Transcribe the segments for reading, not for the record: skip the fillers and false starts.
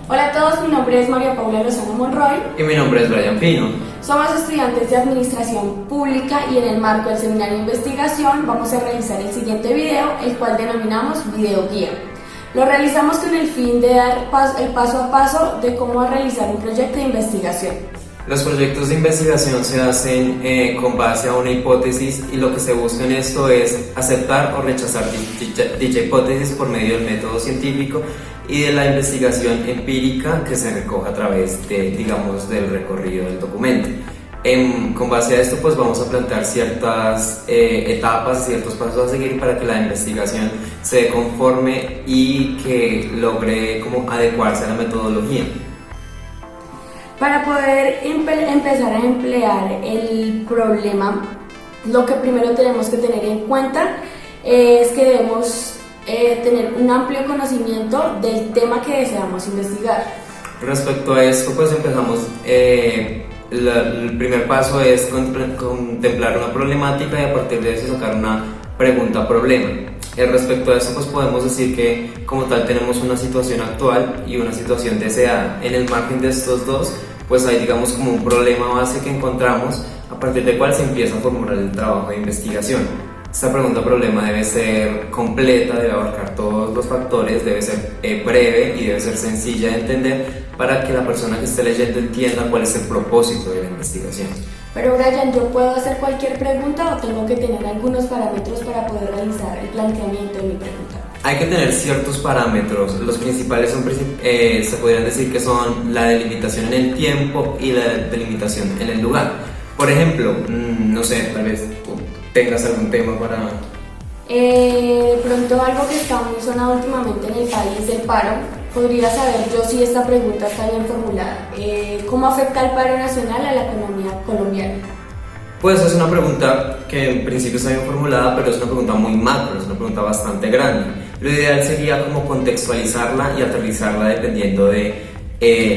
Hola a todos, mi nombre es María Paula Lozano Monroy. Y mi nombre es Brian Pino. Somos estudiantes de Administración Pública y en el marco del Seminario de Investigación vamos a realizar el siguiente video, el cual denominamos Video Guía. Lo realizamos con el fin de dar el paso a paso de cómo realizar un proyecto de investigación. Los proyectos de investigación se hacen con base a una hipótesis y lo que se busca en esto es aceptar o rechazar dicha hipótesis por medio del método científico y de la investigación empírica que se recoge a través de, del recorrido del documento. Con base a esto pues vamos a plantear ciertas etapas, ciertos pasos a seguir para que la investigación se conforme y que logre como adecuarse a la metodología. Para poder empezar a emplear el problema, lo que primero tenemos que tener en cuenta es que debemos tener un amplio conocimiento del tema que deseamos investigar. Respecto a esto, pues empezamos, el primer paso es contemplar una problemática y a partir de eso sacar una pregunta-problema. Respecto a eso, pues podemos decir que como tal tenemos una situación actual y una situación deseada. En el margen de estos dos, pues hay como un problema base que encontramos a partir del cual se empieza a formular el trabajo de investigación. Esta pregunta-problema debe ser completa, debe abarcar todos los factores, debe ser breve y debe ser sencilla de entender para que la persona que esté leyendo entienda cuál es el propósito de la investigación. Pero Brian, ¿yo puedo hacer cualquier pregunta o tengo que tener algunos parámetros para poder realizar el planteamiento de mi pregunta? Hay que tener ciertos parámetros. Los principales son, se podrían decir que son la delimitación en el tiempo y la delimitación en el lugar. Por ejemplo, no sé, tal vez tengas algún tema para... pronto algo que está muy sonado últimamente en el país, el paro. Podría saber yo si esta pregunta está bien formulada. ¿Cómo afecta el paro nacional a la economía colombiana? Pues es una pregunta que en principio está bien formulada, pero es una pregunta muy macro, es una pregunta bastante grande. Lo ideal sería como contextualizarla y aterrizarla dependiendo de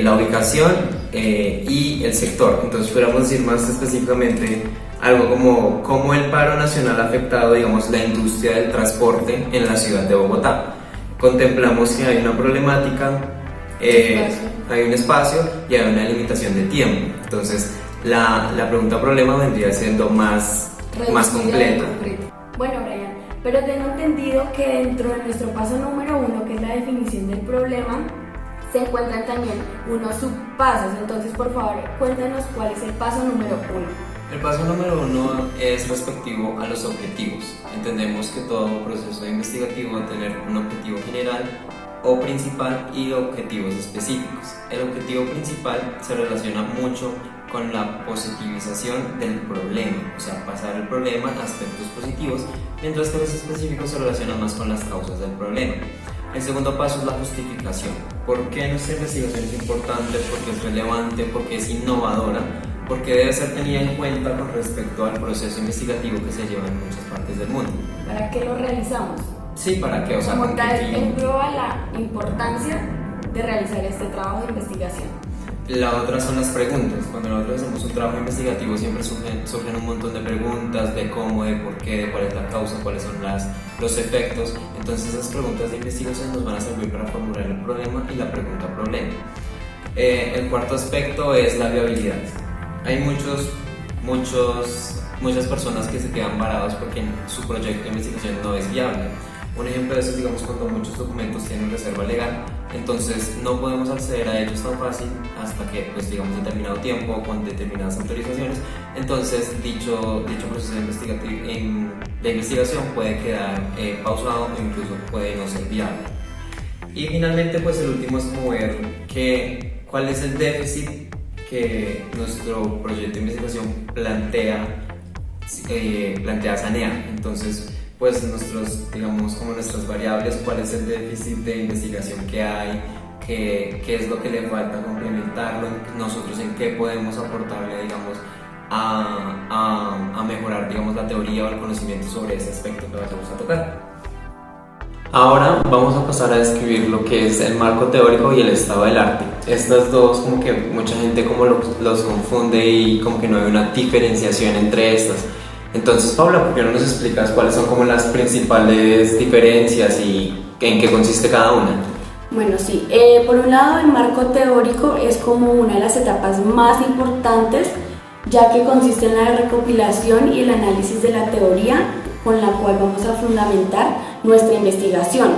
la ubicación y el sector. Entonces podríamos decir más específicamente algo como cómo el paro nacional ha afectado, la industria del transporte en la ciudad de Bogotá. Contemplamos que hay una problemática, hay un espacio y hay una limitación de tiempo. Entonces la pregunta-problema vendría siendo más completa. Bueno, Brian, pero tengo entendido que dentro de nuestro paso número 1, que es la definición del problema, se encuentran también unos subpasos. Entonces, por favor, cuéntanos cuál es el paso número 1. El paso número 1 es respectivo a los objetivos. Entendemos que todo proceso investigativo va a tener un objetivo general o principal y objetivos específicos. El objetivo principal se relaciona mucho con la positivización del problema, o sea, pasar el problema a aspectos positivos, mientras que los específicos se relacionan más con las causas del problema. El segundo paso es la justificación. ¿Por qué nuestra investigación es importante? ¿Por qué es relevante? ¿Por qué es innovadora? Porque debe ser tenida en cuenta con respecto al proceso investigativo que se lleva en muchas partes del mundo. ¿Para qué lo realizamos? Sí, ¿para qué? O sea, como tal, engloba la importancia de realizar este trabajo de investigación. La otra son las preguntas. Cuando nosotros hacemos un trabajo investigativo siempre surgen un montón de preguntas de cómo, de por qué, de cuál es la causa, cuáles son los efectos. Entonces esas preguntas de investigación nos van a servir para formular el problema y la pregunta-problema. El cuarto aspecto es la viabilidad. Hay muchas personas que se quedan varados porque su proyecto de investigación no es viable. Un ejemplo de eso es, cuando muchos documentos tienen reserva legal, entonces no podemos acceder a ellos tan fácil hasta que, determinado tiempo o con determinadas autorizaciones. Entonces, dicho proceso de investigación puede quedar pausado o incluso puede no ser viable. Y finalmente, pues el último es como ver cuál es el déficit que nuestro proyecto de investigación plantea sanear. Entonces, pues nuestras variables, cuál es el déficit de investigación que hay, qué es lo que le falta complementarlo, nosotros en qué podemos aportarle, a mejorar, la teoría o el conocimiento sobre ese aspecto que vayamos a tocar. Ahora vamos a pasar a describir lo que es el marco teórico y el estado del arte. Estas dos como que mucha gente los confunde y como que no hay una diferenciación entre estas. Entonces, Paula, ¿por qué no nos explicas cuáles son como las principales diferencias y en qué consiste cada una? Bueno, sí. Por un lado, el marco teórico es como una de las etapas más importantes, ya que consiste en la recopilación y el análisis de la teoría con la cual vamos a fundamentar nuestra investigación.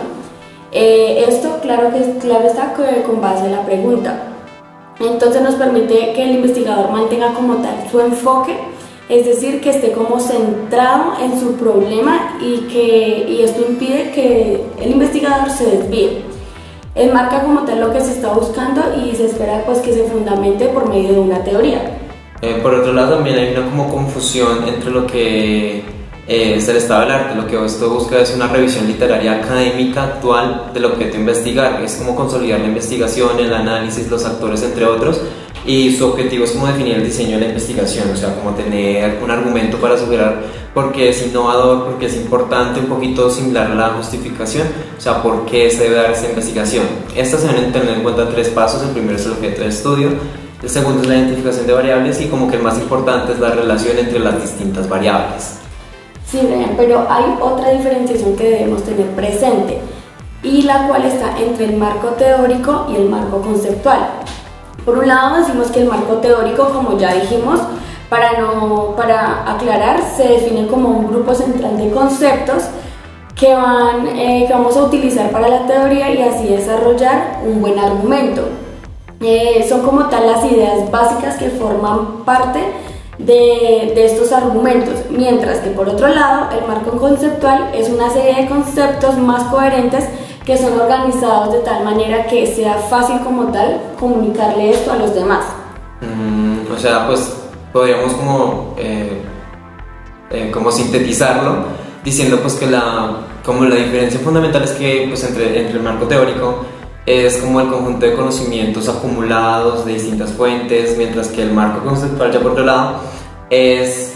Esto, claro está con base en la pregunta. Entonces nos permite que el investigador mantenga como tal su enfoque, es decir, que esté como centrado en su problema y esto impide que el investigador se desvíe. Él marca como tal lo que se está buscando y se espera pues que se fundamente por medio de una teoría. Por otro lado, también hay una como confusión entre lo que es el estado del arte. Lo que esto busca es una revisión literaria académica actual del objeto a investigar. Es como consolidar la investigación, el análisis, los actores, entre otros. Y su objetivo es como definir el diseño de la investigación, o sea, como tener un argumento para sugerir por qué es innovador, por qué es importante, un poquito similar a la justificación, o sea, por qué se debe dar esta investigación. Estas se deben tener en cuenta 3 pasos. El primero es el objeto de estudio, el segundo es la identificación de variables y como que el más importante es la relación entre las distintas variables. Sí, Brian, pero hay otra diferenciación que debemos tener presente y la cual está entre el marco teórico y el marco conceptual. Por un lado decimos que el marco teórico, como ya dijimos, para aclarar, se define como un grupo central de conceptos que vamos a utilizar para la teoría y así desarrollar un buen argumento. Son como tal las ideas básicas que forman parte de estos argumentos, mientras que por otro lado el marco conceptual es una serie de conceptos más coherentes que son organizados de tal manera que sea fácil como tal comunicarle esto a los demás. O sea, pues podríamos como sintetizarlo diciendo pues que la diferencia fundamental es que pues entre el marco teórico es como el conjunto de conocimientos acumulados de distintas fuentes, mientras que el marco conceptual, ya por otro lado, es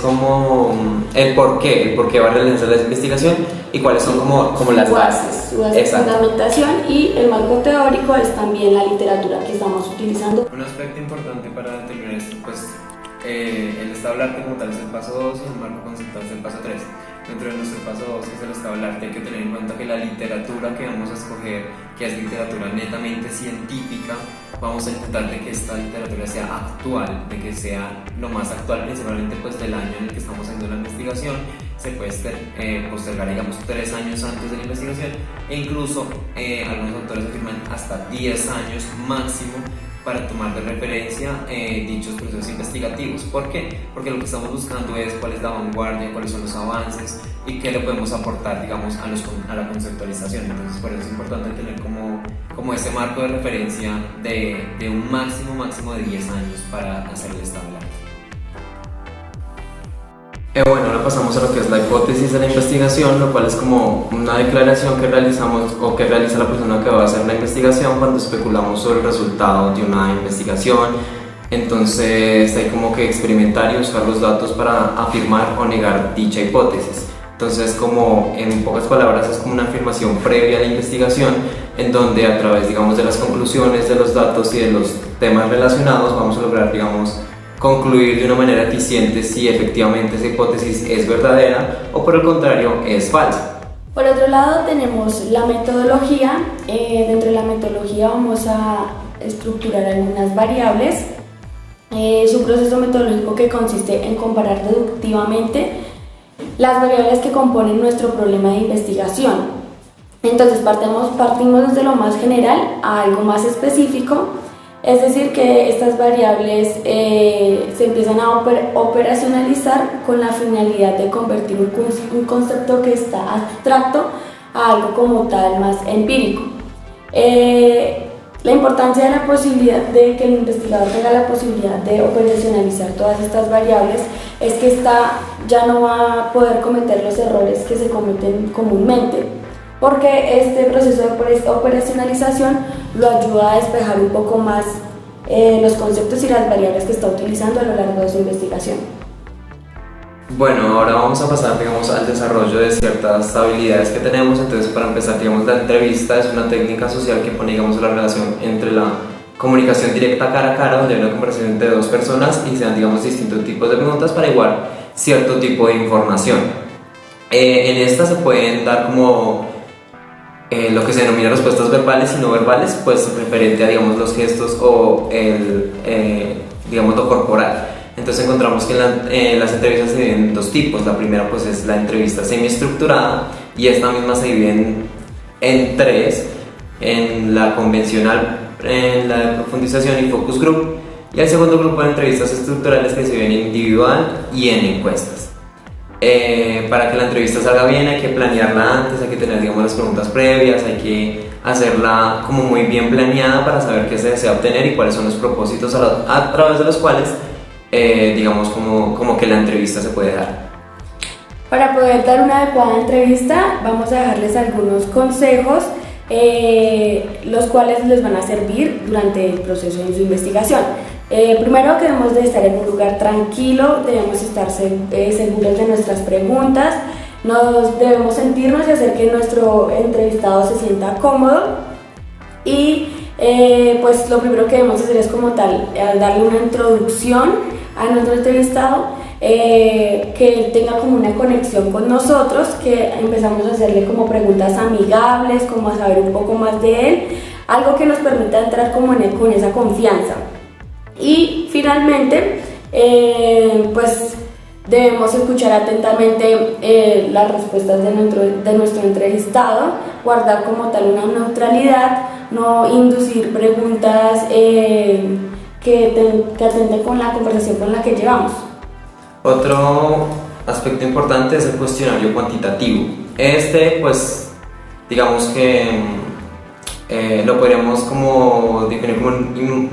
como el por qué va a realizar la investigación y cuáles son como las bases. Su base de fundamentación, y el marco teórico es también la literatura que estamos utilizando. Un aspecto importante para determinar esto, pues el estado del arte como tal es el paso 2 y el marco conceptual es el paso 3. Dentro de nuestro paso 2, que es el estado del arte, hay que tener en cuenta que la literatura que vamos a escoger, que es literatura netamente científica, vamos a intentar de que esta literatura sea actual, de que sea lo más actual, principalmente pues del año en el que estamos haciendo la investigación. Se puede postergar, digamos, 3 años antes de la investigación, e incluso algunos autores afirman hasta 10 años máximo para tomar de referencia dichos procesos investigativos. ¿Por qué? Porque lo que estamos buscando es cuál es la vanguardia, cuáles son los avances y qué le podemos aportar, digamos, a la conceptualización. Entonces, por eso es importante tener como ese marco de referencia de un máximo de 10 años para hacer el estado del arte. Bueno, ahora pasamos a lo que es la hipótesis de la investigación, lo cual es como una declaración que realizamos o que realiza la persona que va a hacer la investigación cuando especulamos sobre el resultado de una investigación. Entonces hay como que experimentar y buscar los datos para afirmar o negar dicha hipótesis. Entonces, como en pocas palabras, es como una afirmación previa a la investigación en donde a través, digamos, de las conclusiones, de los datos y de los temas relacionados vamos a lograr, digamos, concluir de una manera eficiente si efectivamente esa hipótesis es verdadera o por el contrario es falsa. Por otro lado tenemos la metodología. Dentro de la metodología vamos a estructurar algunas variables. Es un proceso metodológico que consiste en comparar deductivamente las variables que componen nuestro problema de investigación. Entonces partimos desde lo más general a algo más específico. Es decir, que estas variables se empiezan a operacionalizar con la finalidad de convertir un concepto que está abstracto a algo como tal más empírico. La importancia de la posibilidad de que el investigador tenga la posibilidad de operacionalizar todas estas variables es que ésta ya no va a poder cometer los errores que se cometen comúnmente, porque este proceso de operacionalización lo ayuda a despejar un poco más los conceptos y las variables que está utilizando a lo largo de su investigación. Bueno, ahora vamos a pasar, digamos, al desarrollo de ciertas habilidades que tenemos. Entonces, para empezar, digamos, la entrevista es una técnica social que pone, digamos, la relación entre la comunicación directa cara a cara, donde hay una conversación entre dos personas y se dan, digamos, distintos tipos de preguntas para igualar cierto tipo de información. En esta se pueden dar como lo que se denomina respuestas verbales y no verbales, pues referente a, digamos, los gestos o digamos, lo corporal. Entonces encontramos que las entrevistas se dividen en dos tipos. La primera pues es la entrevista semiestructurada y esta misma se divide en tres, en la convencional, en la de profundización y focus group, y el segundo grupo de entrevistas estructurales que se dividen en individual y en encuestas. Para que la entrevista salga bien hay que planearla antes, hay que tener, digamos, las preguntas previas, hay que hacerla como muy bien planeada para saber qué se desea obtener y cuáles son los propósitos a través de los cuales digamos como que la entrevista se puede dar. Para poder dar una adecuada entrevista vamos a dejarles algunos consejos los cuales les van a servir durante el proceso de su investigación. Primero, que debemos de estar en un lugar tranquilo, debemos estar seguros de nuestras preguntas, debemos sentirnos y hacer que nuestro entrevistado se sienta cómodo y pues lo primero que debemos hacer es como tal darle una introducción a nuestro entrevistado, que él tenga como una conexión con nosotros, que empezamos a hacerle como preguntas amigables, como a saber un poco más de él, algo que nos permita entrar como con esa confianza. Y finalmente, pues debemos escuchar atentamente las respuestas de nuestro entrevistado, guardar como tal una neutralidad, no inducir preguntas que atenten con la conversación con la que llevamos. Otro aspecto importante es el cuestionario cuantitativo. Pues digamos que lo podríamos como definir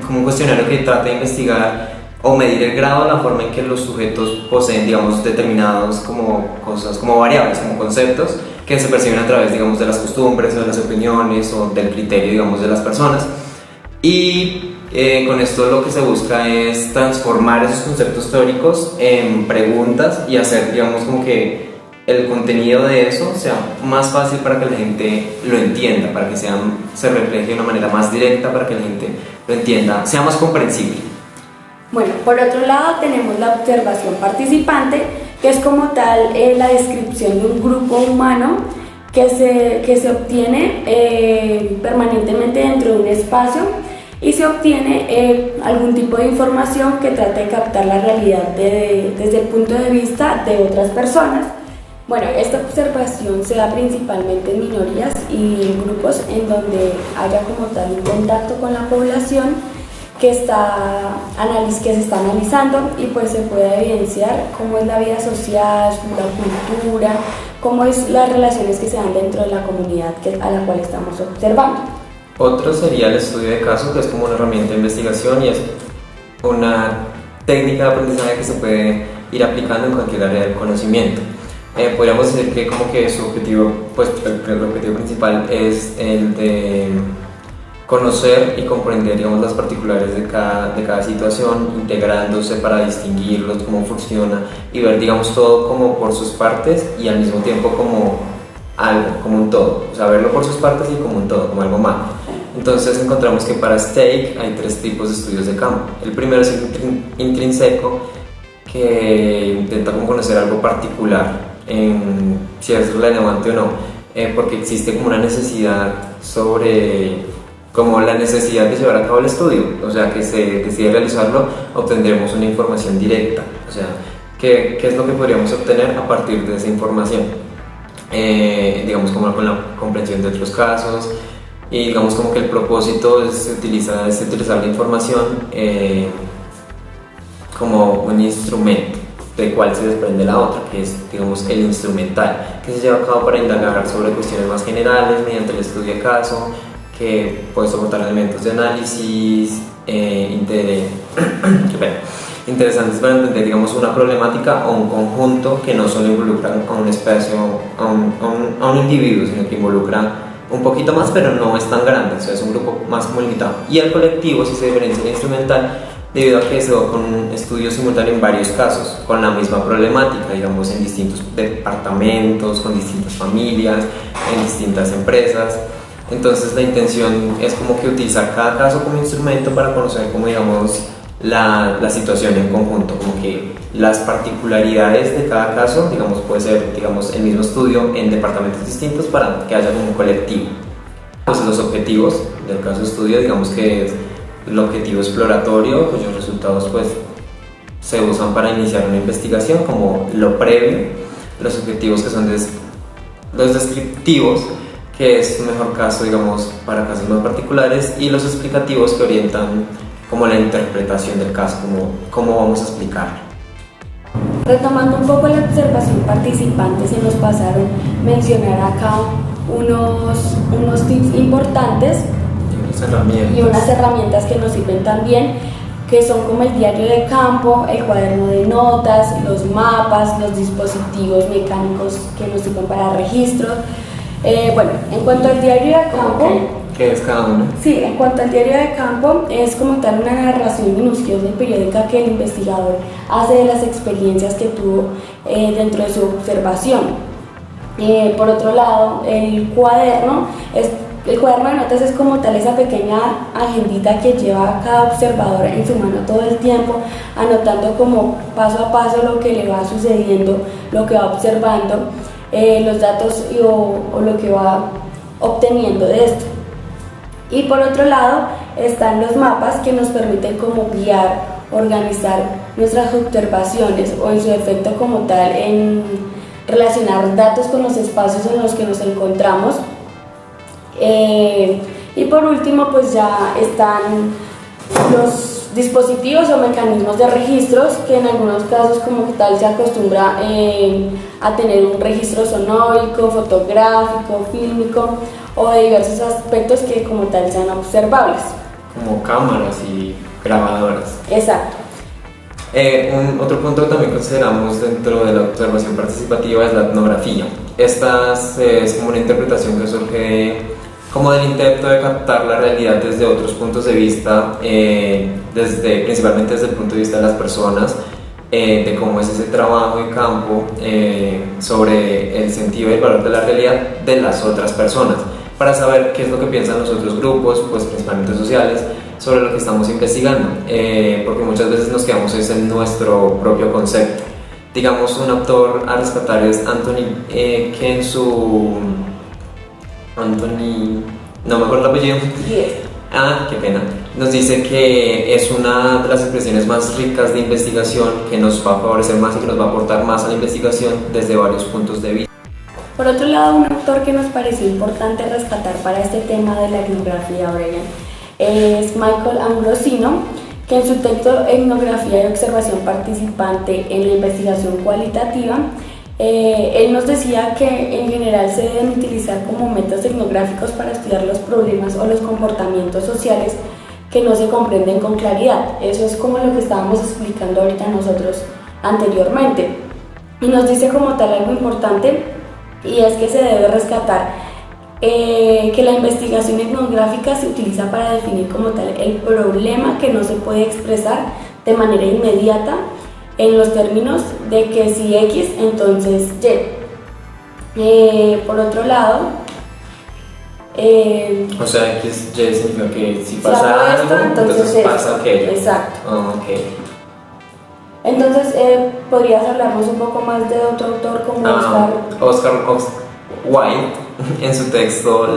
como un cuestionario que trata de investigar o medir el grado de la forma en que los sujetos poseen, digamos, determinados como cosas, como variables, como conceptos que se perciben a través, digamos, de las costumbres o de las opiniones o del criterio, digamos, de las personas. Y con esto lo que se busca es transformar esos conceptos teóricos en preguntas y hacer, digamos, como que el contenido de eso sea más fácil para que la gente lo entienda, para que se refleje de una manera más directa, para que la gente lo entienda, sea más comprensible. Bueno, por otro lado tenemos la observación participante, que es como tal la descripción de un grupo humano que se obtiene permanentemente dentro de un espacio y se obtiene algún tipo de información que trate de captar la realidad desde el punto de vista de otras personas. Bueno, esta observación se da principalmente en minorías y en grupos en donde haya como tal un contacto con la población que se está analizando, y pues se puede evidenciar cómo es la vida social, la cultura, cómo es las relaciones que se dan dentro de la comunidad a la cual estamos observando. Otro sería el estudio de caso, que es como una herramienta de investigación y es una técnica de aprendizaje que se puede ir aplicando en cualquier área del conocimiento. Podríamos decir que como que su objetivo, pues el objetivo principal es el de conocer y comprender, digamos, las particulares de cada situación, integrándose para distinguirlos, cómo funciona y ver, digamos, todo como por sus partes y al mismo tiempo como algo, como un todo, o sea, verlo por sus partes y como un todo, como algo macro. Entonces encontramos que para Stake hay tres tipos de estudios de campo. El primero es el intrínseco, que intenta como conocer algo particular, si es relevante o no, porque existe como una necesidad como la necesidad de llevar a cabo el estudio, o sea, que se decide realizarlo, obtendremos una información directa, o sea, ¿qué es lo que podríamos obtener a partir de esa información? Digamos, como con la comprensión de otros casos, y digamos como que el propósito es utilizar la información como un instrumento del cual se desprende la otra, que es, digamos, el instrumental, que se lleva a cabo para indagar sobre cuestiones más generales mediante el estudio de caso, que puede soportar elementos de análisis interesantes para entender, digamos, una problemática o un conjunto que no solo involucran a un espacio, a un individuo, sino que involucra un poquito más, pero no es tan grande, o sea, es un grupo más como limitado. Y el colectivo sí se diferencia del instrumental debido a que se da con un estudio simultáneo en varios casos, con la misma problemática, digamos, en distintos departamentos, con distintas familias, en distintas empresas. Entonces la intención es como que utilizar cada caso como instrumento para conocer, como digamos, la situación en conjunto, como que las particularidades de cada caso, digamos, puede ser, digamos, el mismo estudio en departamentos distintos para que haya como un colectivo. Pues los objetivos del caso de estudio, digamos que es el objetivo exploratorio, cuyos resultados pues se usan para iniciar una investigación como lo previo, los objetivos que son los descriptivos, que es un mejor caso, digamos, para casos más particulares, y los explicativos que orientan como la interpretación del caso, como cómo vamos a explicarlo. Retomando un poco la observación participante, se nos pasaron mencionar acá unos tips importantes y unas herramientas que nos sirven también, que son como el diario de campo, el cuaderno de notas, los mapas, los dispositivos mecánicos que nos sirven para registros. Bueno, en cuanto al diario de campo, ¿qué es cada uno? Sí, en cuanto al diario de campo, es como tal una narración minuciosa y periódica que el investigador hace de las experiencias que tuvo dentro de su observación. Por otro lado, el cuaderno de notas es como tal esa pequeña agendita que lleva cada observador en su mano todo el tiempo, anotando como paso a paso lo que le va sucediendo, lo que va observando, los datos o lo que va obteniendo de esto. Y por otro lado están los mapas, que nos permiten como guiar, organizar nuestras observaciones, o en su efecto como tal en relacionar datos con los espacios en los que nos encontramos. Y por último pues ya están los dispositivos o mecanismos de registros, que en algunos casos como tal se acostumbra a tener un registro sonórico, fotográfico, fílmico, o de diversos aspectos que como tal sean observables. Como cámaras y grabadoras. Exacto. Otro punto que también consideramos dentro de la observación participativa es la etnografía. Esta es como una interpretación que surge como del intento de captar la realidad desde otros puntos de vista, principalmente desde el punto de vista de las personas, de cómo es ese trabajo de campo, sobre el sentido y el valor de la realidad de las otras personas, para saber qué es lo que piensan los otros grupos, pues principalmente sociales, sobre lo que estamos investigando, porque muchas veces nos quedamos en nuestro propio concepto. Digamos, un autor a rescatar es Anthony, que en su... no me acuerdo el apellido. Qué pena. Nos dice que es una de las expresiones más ricas de investigación, que nos va a favorecer más y que nos va a aportar más a la investigación desde varios puntos de vista. Por otro lado, un autor que nos pareció importante rescatar para este tema de la etnografía, Brian, es Michael Ambrosino, que en su texto Etnografía y observación participante en la investigación cualitativa, él nos decía que en general se deben utilizar como métodos etnográficos para estudiar los problemas o los comportamientos sociales que no se comprenden con claridad. Eso es como lo que estábamos explicando ahorita nosotros anteriormente. Y nos dice como tal algo importante, y es que se debe rescatar que la investigación etnográfica se utiliza para definir como tal el problema que no se puede expresar de manera inmediata en los términos de que si X, entonces Y. Por otro lado, o sea, X, Y significa que si pasa algo, entonces pasa aquello. Exacto. Okay. Entonces, ¿podrías hablarnos un poco más de otro autor como Oscar Wilde, en su texto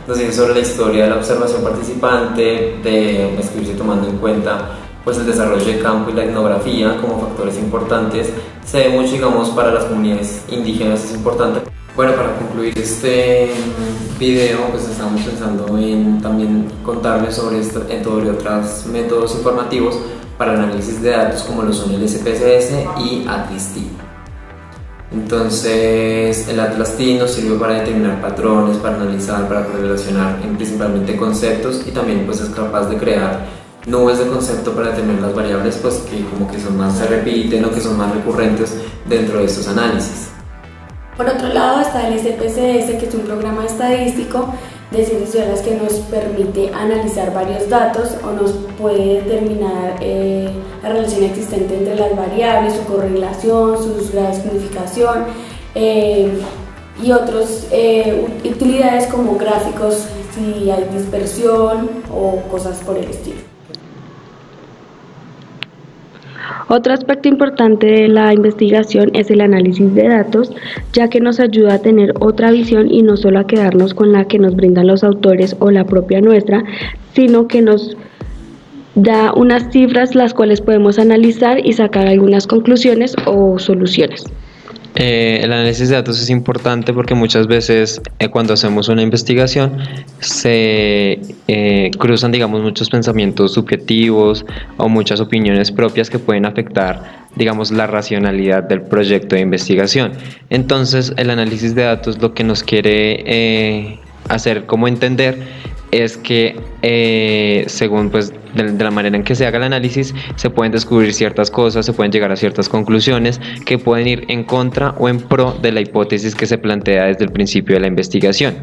nos dice sobre la historia de la observación participante, de escribirse tomando en cuenta pues el desarrollo de campo y la etnografía como factores importantes. Se ve mucho, digamos, para las comunidades indígenas, es importante. Bueno, para concluir este video, pues estamos pensando en también contarles sobre otros métodos informativos para el análisis de datos, como lo son el SPSS y ATLAS-T. Entonces, el ATLAS-T nos sirve para determinar patrones, para analizar, para correlacionar principalmente conceptos, y también pues es capaz de crear nubes de concepto para determinar las variables pues que como que son más, se repiten o que son más recurrentes dentro de estos análisis. Por otro lado está el SPSS, que es un programa estadístico de ciencias sociales que nos permite analizar varios datos o nos puede determinar la relación existente entre las variables, su correlación, sus grados de significación, y otras utilidades como gráficos, si hay dispersión o cosas por el estilo. Otro aspecto importante de la investigación es el análisis de datos, ya que nos ayuda a tener otra visión y no solo a quedarnos con la que nos brindan los autores o la propia nuestra, sino que nos da unas cifras las cuales podemos analizar y sacar algunas conclusiones o soluciones. El análisis de datos es importante porque muchas veces cuando hacemos una investigación se cruzan, digamos, muchos pensamientos subjetivos o muchas opiniones propias que pueden afectar, digamos, la racionalidad del proyecto de investigación. Entonces, el análisis de datos lo que nos quiere hacer como entender es que según pues de la manera en que se haga el análisis se pueden descubrir ciertas cosas, se pueden llegar a ciertas conclusiones que pueden ir en contra o en pro de la hipótesis que se plantea desde el principio de la investigación.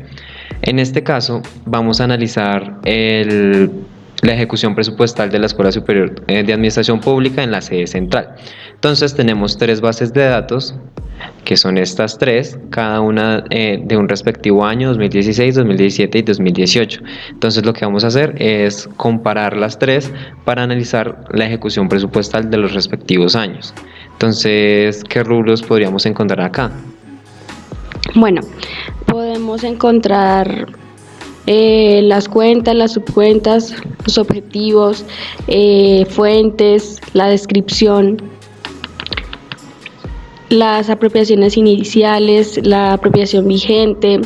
En este caso vamos a analizar la ejecución presupuestal de la Escuela Superior de Administración Pública en la sede central. Entonces tenemos 3 bases de datos, que son estas 3, cada una de un respectivo año, 2016, 2017 y 2018. Entonces lo que vamos a hacer es comparar las 3 para analizar la ejecución presupuestal de los respectivos años. Entonces, ¿qué rubros podríamos encontrar acá? Bueno, podemos encontrar las cuentas, las subcuentas, los objetivos, fuentes, la descripción, las apropiaciones iniciales, la apropiación vigente,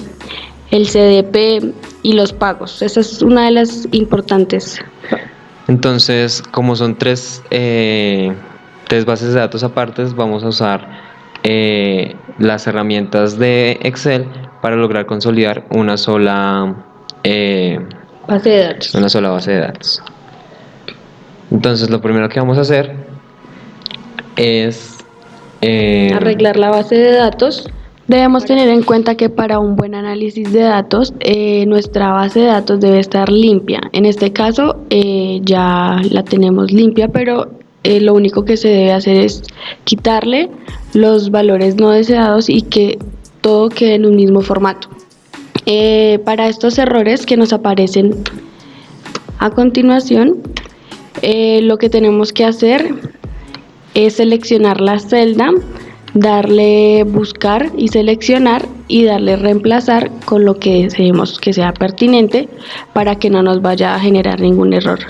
el CDP y los pagos. Esa es una de las importantes. Entonces, como son 3 bases de datos apartes, vamos a usar las herramientas de Excel para lograr consolidar una sola Base de datos. Una sola base de datos. Entonces, lo primero que vamos a hacer es arreglar la base de datos. Debemos tener en cuenta que para un buen análisis de datos, nuestra base de datos debe estar limpia. En este caso, ya la tenemos limpia, pero lo único que se debe hacer es quitarle los valores no deseados y que todo quede en un mismo formato. Para estos errores que nos aparecen a continuación, lo que tenemos que hacer es seleccionar la celda, darle buscar y seleccionar y darle reemplazar con lo que deseemos que sea pertinente para que no nos vaya a generar ningún error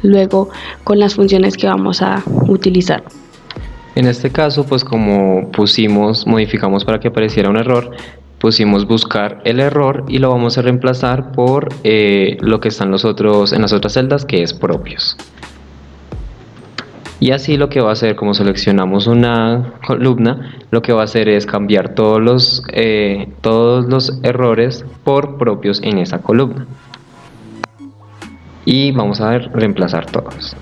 luego con las funciones que vamos a utilizar. En este caso, pues como modificamos para que apareciera un error, pusimos buscar el error y lo vamos a reemplazar por lo que están en las otras celdas, que es propios. Y así lo que va a hacer, como seleccionamos una columna, lo que va a hacer es cambiar todos los errores por propios en esa columna. Y vamos a reemplazar todos.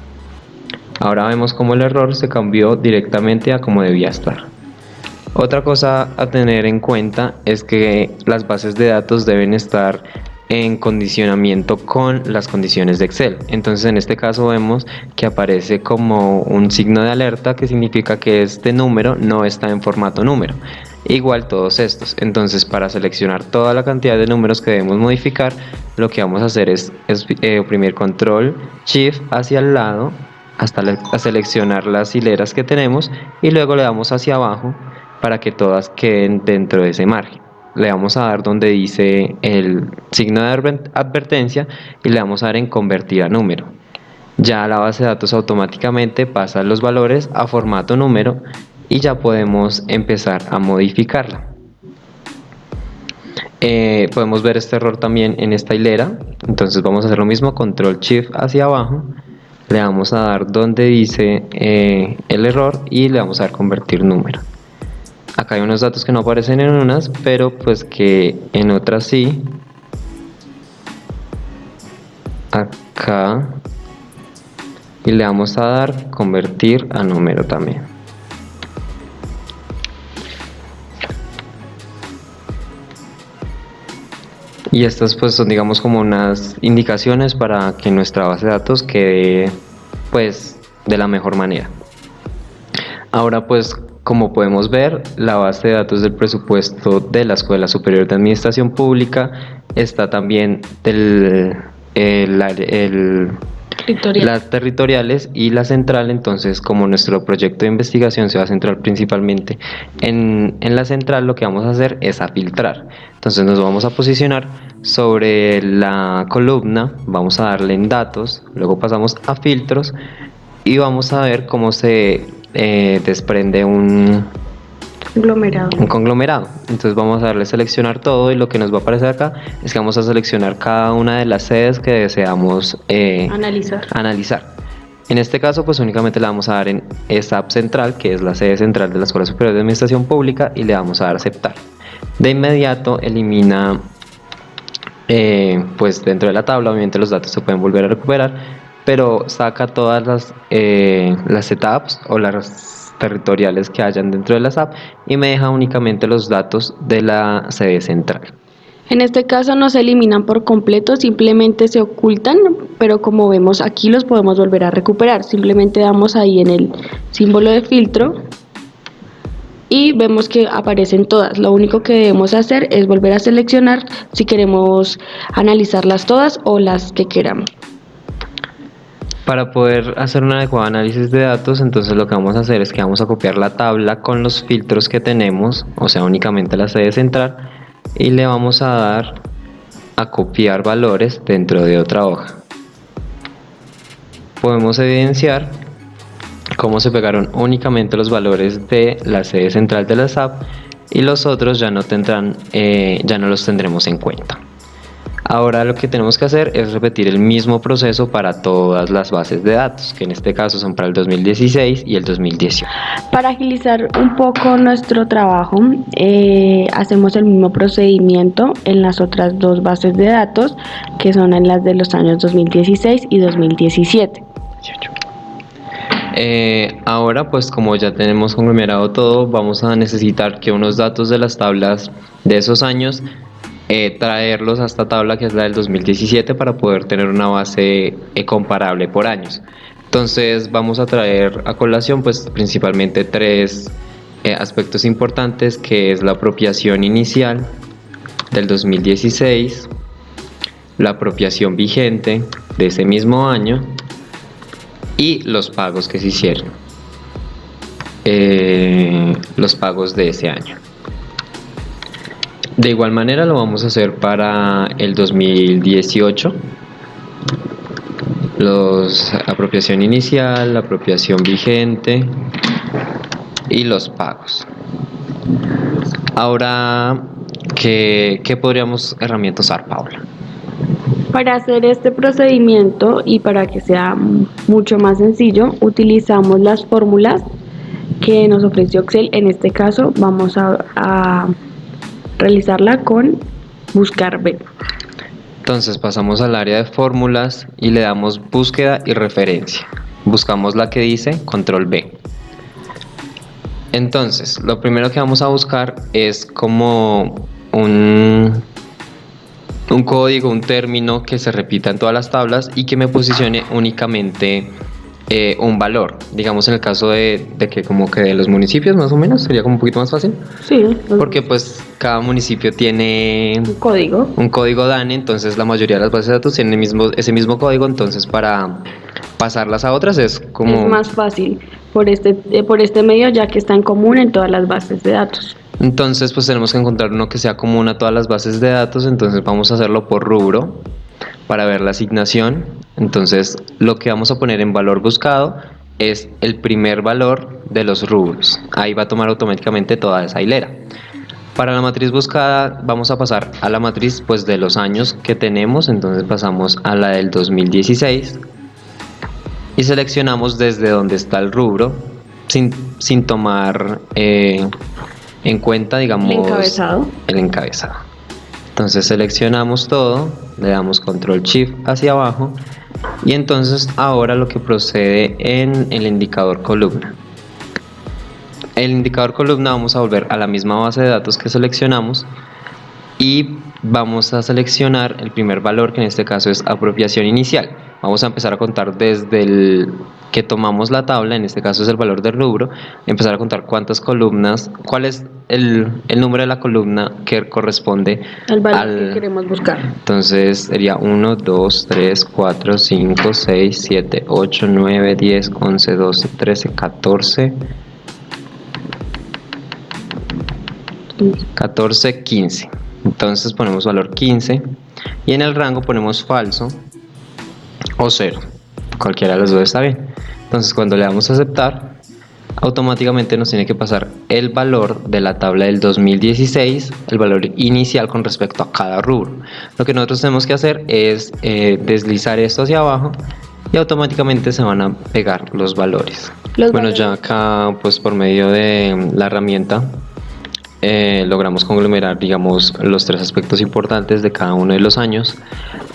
Ahora vemos cómo el error se cambió directamente a como debía estar. Otra cosa a tener en cuenta es que las bases de datos deben estar en condicionamiento con las condiciones de Excel. Entonces en este caso vemos que aparece como un signo de alerta, que significa que este número no está en formato número. Igual todos estos. Entonces, para seleccionar toda la cantidad de números que debemos modificar, lo que vamos a hacer es oprimir Control Shift hacia el lado hasta seleccionar las hileras que tenemos y luego le damos hacia abajo para que todas queden dentro de ese margen. Le vamos a dar donde dice el signo de advertencia y le vamos a dar en convertir a número. Ya la base de datos automáticamente pasa los valores a formato número y ya podemos empezar a modificarla. Podemos ver este error también en esta hilera. Entonces vamos a hacer lo mismo, Control Shift hacia abajo, le vamos a dar donde dice el error y le vamos a dar convertir número. Acá hay unos datos que no aparecen en unas, pero pues que en otras sí. Acá. Y le vamos a dar convertir a número también. Y estas pues son, digamos, como unas indicaciones para que nuestra base de datos quede pues de la mejor manera. Ahora pues, como podemos ver, la base de datos del presupuesto de la Escuela Superior de Administración Pública está también las territoriales y la central. Entonces, como nuestro proyecto de investigación se va a centrar principalmente en la central, lo que vamos a hacer es a filtrar. Entonces nos vamos a posicionar sobre la columna, vamos a darle en datos, luego pasamos a filtros y vamos a ver cómo se desprende un conglomerado. Entonces vamos a darle a seleccionar todo y lo que nos va a aparecer acá es que vamos a seleccionar cada una de las sedes que deseamos analizar. En este caso pues únicamente le vamos a dar en ESAP Central, que es la sede central de la Escuela Superior de Administración Pública, y le vamos a dar a aceptar. De inmediato elimina pues dentro de la tabla, obviamente los datos se pueden volver a recuperar, pero saca todas las etapas o las territoriales que hayan dentro de la SAP y me deja únicamente los datos de la sede central. En este caso no se eliminan por completo, simplemente se ocultan, pero como vemos aquí los podemos volver a recuperar. Simplemente damos ahí en el símbolo de filtro y vemos que aparecen todas. Lo único que debemos hacer es volver a seleccionar si queremos analizarlas todas o las que queramos. Para poder hacer un adecuado análisis de datos, entonces lo que vamos a hacer es que vamos a copiar la tabla con los filtros que tenemos, o sea, únicamente la sede central, y le vamos a dar a copiar valores dentro de otra hoja. Podemos evidenciar cómo se pegaron únicamente los valores de la sede central de la SAP y los otros ya no los tendremos en cuenta. Ahora lo que tenemos que hacer es repetir el mismo proceso para todas las bases de datos, que en este caso son para el 2016 y el 2018. Para agilizar un poco nuestro trabajo, hacemos el mismo procedimiento en las otras dos bases de datos, que son en las de los años 2016 y 2017. Ahora pues como ya tenemos conglomerado todo, vamos a necesitar que unos datos de las tablas de esos años traerlos a esta tabla que es la del 2017 para poder tener una base comparable por años. Entonces vamos a traer a colación pues principalmente tres aspectos importantes, que es la apropiación inicial del 2016, la apropiación vigente de ese mismo año y los pagos que se hicieron, los pagos de ese año. De igual manera lo vamos a hacer para el 2018, apropiación inicial, la apropiación vigente y los pagos. Ahora, ¿qué herramientas usar, Paula? Para hacer este procedimiento y para que sea mucho más sencillo, utilizamos las fórmulas que nos ofreció Excel. En este caso vamos a realizarla con buscar B. Entonces pasamos al área de fórmulas y le damos búsqueda y referencia. Buscamos la que dice control B. Entonces lo primero que vamos a buscar es como un código, un término que se repita en todas las tablas y que me posicione únicamente un valor. Digamos en el caso de que como que de los municipios más o menos sería como un poquito más fácil. Sí. Porque pues cada municipio tiene un código DANE, entonces la mayoría de las bases de datos tienen ese mismo código, entonces para pasarlas a otras es más fácil por este medio, ya que está en común en todas las bases de datos. Entonces pues tenemos que encontrar uno que sea común a todas las bases de datos, entonces vamos a hacerlo por rubro para ver la asignación. Entonces lo que vamos a poner en valor buscado es el primer valor de los rubros, ahí va a tomar automáticamente toda esa hilera. Para la matriz buscada vamos a pasar a la matriz pues de los años que tenemos, entonces pasamos a la del 2016 y seleccionamos desde donde está el rubro sin tomar en cuenta, digamos, el encabezado. Entonces seleccionamos todo, le damos control shift hacia abajo y entonces ahora lo que procede en el indicador columna. El indicador columna vamos a volver a la misma base de datos que seleccionamos y vamos a seleccionar el primer valor, que en este caso es apropiación inicial. Vamos a empezar a contar desde el que tomamos la tabla, en este caso es el valor del rubro, empezar a contar cuántas columnas, cuál es el número de la columna que corresponde El valor que queremos buscar. Entonces sería 1, 2, 3, 4, 5, 6, 7, 8, 9, 10, 11, 12, 13, 14, 14, 15. Entonces ponemos valor 15 y en el rango ponemos falso o 0. Cualquiera de los dos está bien. Entonces cuando le damos a aceptar, automáticamente nos tiene que pasar el valor de la tabla del 2016, el valor inicial con respecto a cada rubro. Lo que nosotros tenemos que hacer es deslizar esto hacia abajo y automáticamente se van a pegar los valores. Ya acá pues por medio de la herramienta logramos conglomerar, digamos, los 3 aspectos importantes de cada uno de los años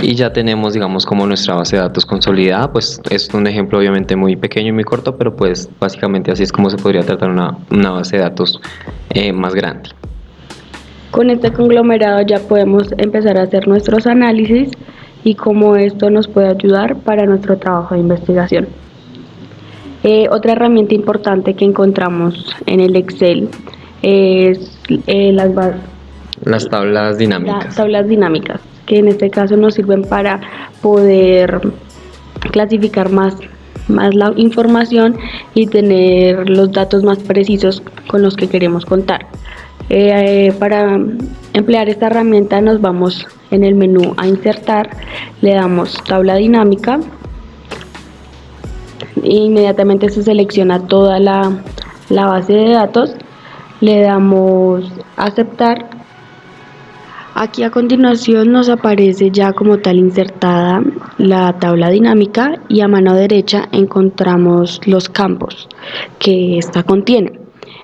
y ya tenemos, digamos, como nuestra base de datos consolidada. Pues es un ejemplo obviamente muy pequeño y muy corto, pero pues básicamente así es como se podría tratar una base de datos más grande. Con este conglomerado ya podemos empezar a hacer nuestros análisis y cómo esto nos puede ayudar para nuestro trabajo de investigación. Otra herramienta importante que encontramos en el Excel es las tablas dinámicas. Las tablas dinámicas, que en este caso nos sirven para poder clasificar más la información y tener los datos más precisos con los que queremos contar. Para emplear esta herramienta nos vamos en el menú a insertar, le damos tabla dinámica e inmediatamente se selecciona toda la base de datos, le damos aceptar. Aquí a continuación nos aparece ya como tal insertada la tabla dinámica y a mano derecha encontramos los campos que esta contiene.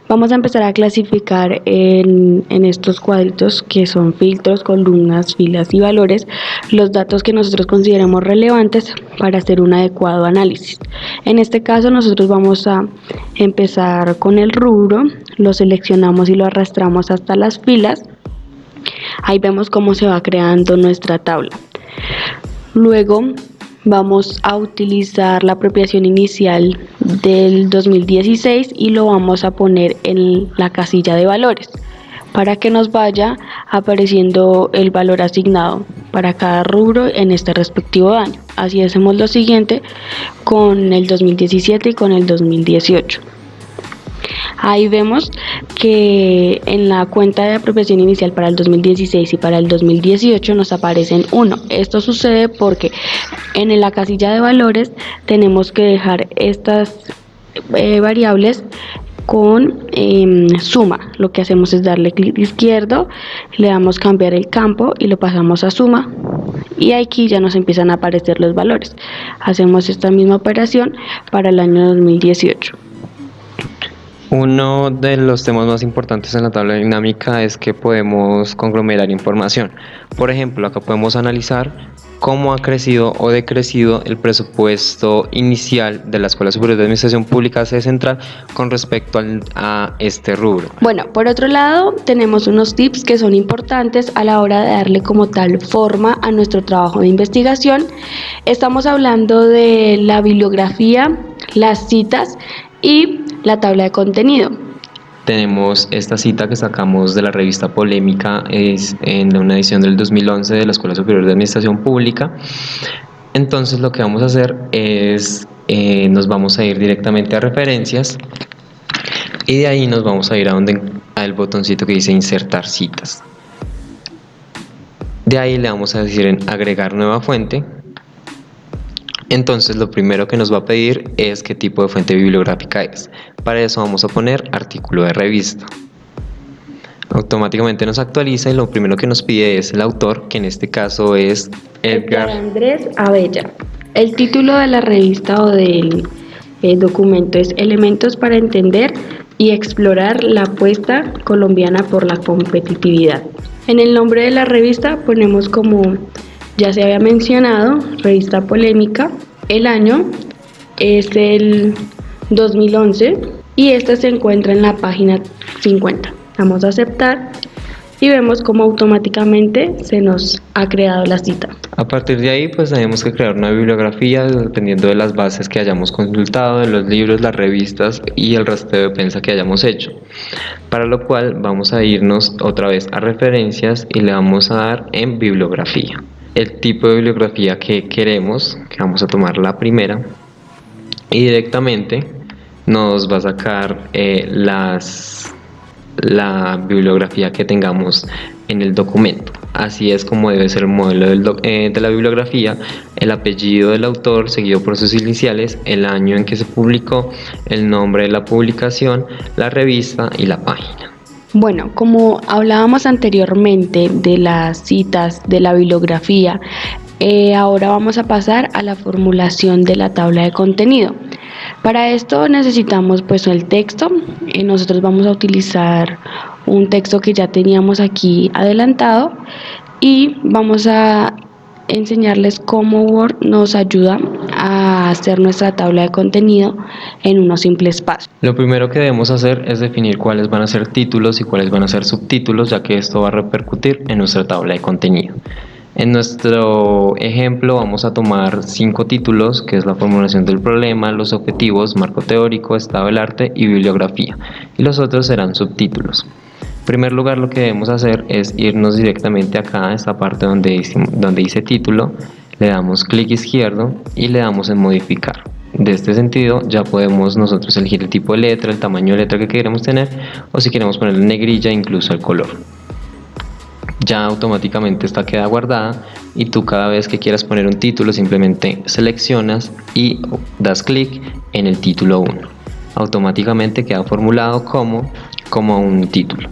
Vamos a empezar a clasificar en estos cuadritos que son filtros, columnas, filas y valores los datos que nosotros consideramos relevantes para hacer un adecuado análisis. En este caso nosotros vamos a empezar con el rubro, lo seleccionamos y lo arrastramos hasta las filas. Ahí vemos cómo se va creando nuestra tabla. Luego vamos a utilizar la apropiación inicial del 2016 y lo vamos a poner en la casilla de valores para que nos vaya apareciendo el valor asignado para cada rubro en este respectivo año. Así hacemos lo siguiente con el 2017 y con el 2018. Ahí vemos que en la cuenta de apropiación inicial para el 2016 y para el 2018 nos aparecen 1. Esto sucede porque en la casilla de valores tenemos que dejar estas variables con suma. Lo que hacemos es darle clic izquierdo, le damos cambiar el campo y lo pasamos a suma. Y aquí ya nos empiezan a aparecer los valores. Hacemos esta misma operación para el año 2018. Uno de los temas más importantes en la tabla dinámica es que podemos conglomerar información. Por ejemplo, acá podemos analizar cómo ha crecido o decrecido el presupuesto inicial de la Escuela Superior de Administración Pública sede central con respecto a este rubro. Bueno, por otro lado, tenemos unos tips que son importantes a la hora de darle como tal forma a nuestro trabajo de investigación. Estamos hablando de la bibliografía, las citas y la tabla de contenido. Tenemos esta cita que sacamos de la revista Polémica, es en una edición del 2011 de la Escuela Superior de Administración Pública. Entonces lo que vamos a hacer es, nos vamos a ir directamente a referencias y de ahí nos vamos a ir al botoncito que dice insertar citas. De ahí le vamos a decir en agregar nueva fuente. Entonces lo primero que nos va a pedir es qué tipo de fuente bibliográfica es. Para eso vamos a poner artículo de revista. Automáticamente nos actualiza y lo primero que nos pide es el autor, que en este caso es Edgar Andrés Abella. El título de la revista o del documento es Elementos para entender y explorar la apuesta colombiana por la competitividad. En el nombre de la revista ponemos, como ya se había mencionado, revista Polémica. El año es el 2011 y esta se encuentra en la página 50. Vamos a aceptar y vemos cómo automáticamente se nos ha creado la cita. A partir de ahí, pues tenemos que crear una bibliografía dependiendo de las bases que hayamos consultado, de los libros, las revistas y el rastreo de prensa que hayamos hecho. Para lo cual vamos a irnos otra vez a referencias y le vamos a dar en bibliografía. El tipo de bibliografía que queremos, que vamos a tomar la primera, y directamente nos va a sacar la bibliografía que tengamos en el documento. Así es como debe ser el modelo de la bibliografía: el apellido del autor seguido por sus iniciales, el año en que se publicó, el nombre de la publicación, la revista y la página. Bueno, como hablábamos anteriormente de las citas, de la bibliografía, ahora vamos a pasar a la formulación de la tabla de contenido. Para esto necesitamos pues el texto. Nosotros vamos a utilizar un texto que ya teníamos aquí adelantado y vamos a enseñarles cómo Word nos ayuda a hacer nuestra tabla de contenido en unos simples pasos. Lo primero que debemos hacer es definir cuáles van a ser títulos y cuáles van a ser subtítulos, ya que esto va a repercutir en nuestra tabla de contenido. En nuestro ejemplo vamos a tomar 5 títulos, que es la formulación del problema, los objetivos, marco teórico, estado del arte y bibliografía, y los otros serán subtítulos. En primer lugar, lo que debemos hacer es irnos directamente acá a esta parte donde dice título, le damos clic izquierdo y le damos en modificar. De este sentido ya podemos nosotros elegir el tipo de letra, el tamaño de letra que queremos tener, o si queremos ponerle negrilla, incluso el color. Ya automáticamente esta queda guardada y tú cada vez que quieras poner un título simplemente seleccionas y das clic en el título 1. Automáticamente queda formulado como un título.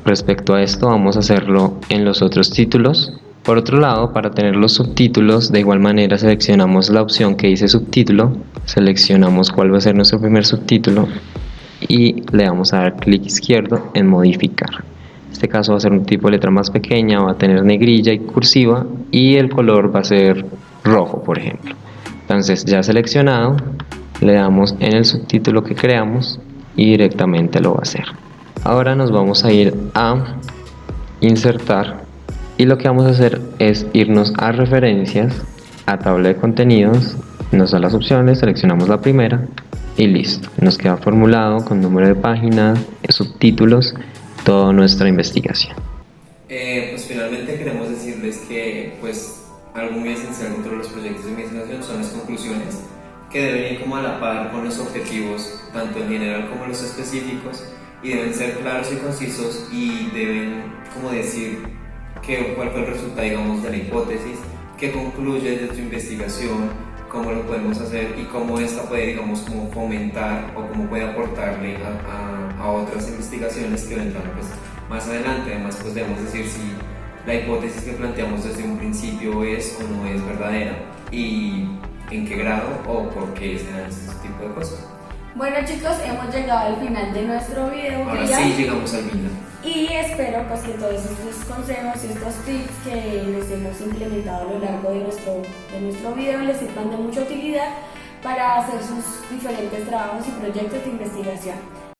Respecto a esto vamos a hacerlo en los otros títulos. Por otro lado, para tener los subtítulos, de igual manera seleccionamos la opción que dice subtítulo, seleccionamos cuál va a ser nuestro primer subtítulo y le damos a dar clic izquierdo en modificar. En este caso va a ser un tipo de letra más pequeña, va a tener negrilla y cursiva y el color va a ser rojo, por ejemplo. Entonces ya seleccionado, le damos en el subtítulo que creamos y directamente lo va a hacer. Ahora nos vamos a ir a insertar y lo que vamos a hacer es irnos a referencias, a tabla de contenidos, nos da las opciones, seleccionamos la primera y listo. Nos queda formulado con número de página, subtítulos, toda nuestra investigación. Pues finalmente queremos decirles que pues algo muy esencial dentro de los proyectos de investigación son las conclusiones, que deben ir como a la par con los objetivos, tanto en general como los específicos, y deben ser claros y concisos y deben como decir cuál fue el resultado, digamos, de la hipótesis, qué concluye de tu investigación, cómo lo podemos hacer y cómo esta puede, digamos, como fomentar o cómo puede aportarle a otras investigaciones que vendrán pues más adelante. Además, pues debemos decir si la hipótesis que planteamos desde un principio es o no es verdadera y en qué grado o por qué se dan este tipo de cosas. Bueno chicos, hemos llegado al final de nuestro video. Ahora sí llegamos al final. Y espero pues que todos estos consejos y estos tips que les hemos implementado a lo largo de nuestro video les sirvan de mucha utilidad para hacer sus diferentes trabajos y proyectos de investigación.